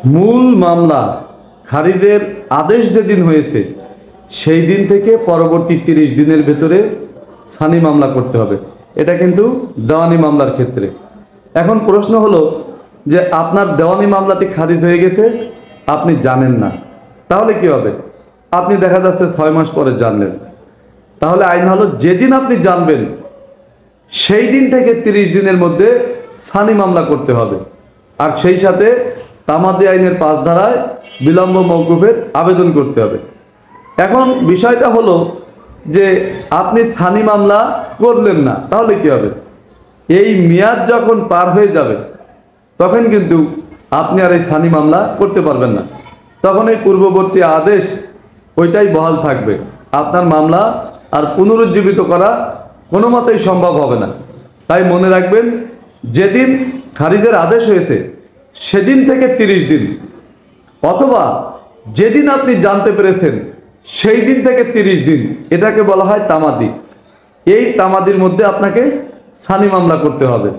মূল মামলা খারিজের আদেশ যেদিন হয়েছে সেই দিন থেকে পরবর্তী 30 দিনের ভেতরে সানি মামলা করতে হবে। এটা কিন্তু দেওয়ানি মামলার ক্ষেত্রে। এখন প্রশ্ন হলো যে আপনার দেওয়ানি মামলাটি খারিজ হয়ে গেছে, আপনি জানেন না, তাহলে কি হবে? আপনি দেখা যাচ্ছে 6 মাস পরে জানলেন, তাহলে আইন হলো যেদিন আপনি জানবেন সেই দিন থেকে 30 দিনের মধ্যে সানি মামলা করতে হবে। আর সেই সাথে তামাদি আইনের 5 ধারায় বিলম্ব মওকুফের আবেদন করতে হবে। এখন বিষয়টা হলো যে আপনি সানি মামলা করলেন না, তাহলে কি হবে? এই মেয়াদ যখন পার হয়ে যাবে তখন কিন্তু আপনি আর এই সানি মামলা করতে পারবেন না। তখন এই পূর্ববর্তী আদেশ ওইটাই বহাল থাকবে। আপনার মামলা আর পুনরুজ্জীবিত করা কোনো মতেই সম্ভব হবে না। তাই মনে রাখবেন, যেদিন খারিজের আদেশ হয়েছে সেদিন থেকে 30 দিন, অথবা যেদিন আপনি জানতে পেরেছেন সেই দিন থেকে 30 দিন, এটাকে বলা হয় তামাদি। এই তামাদির মধ্যে আপনাকে সানি মামলা করতে হবে।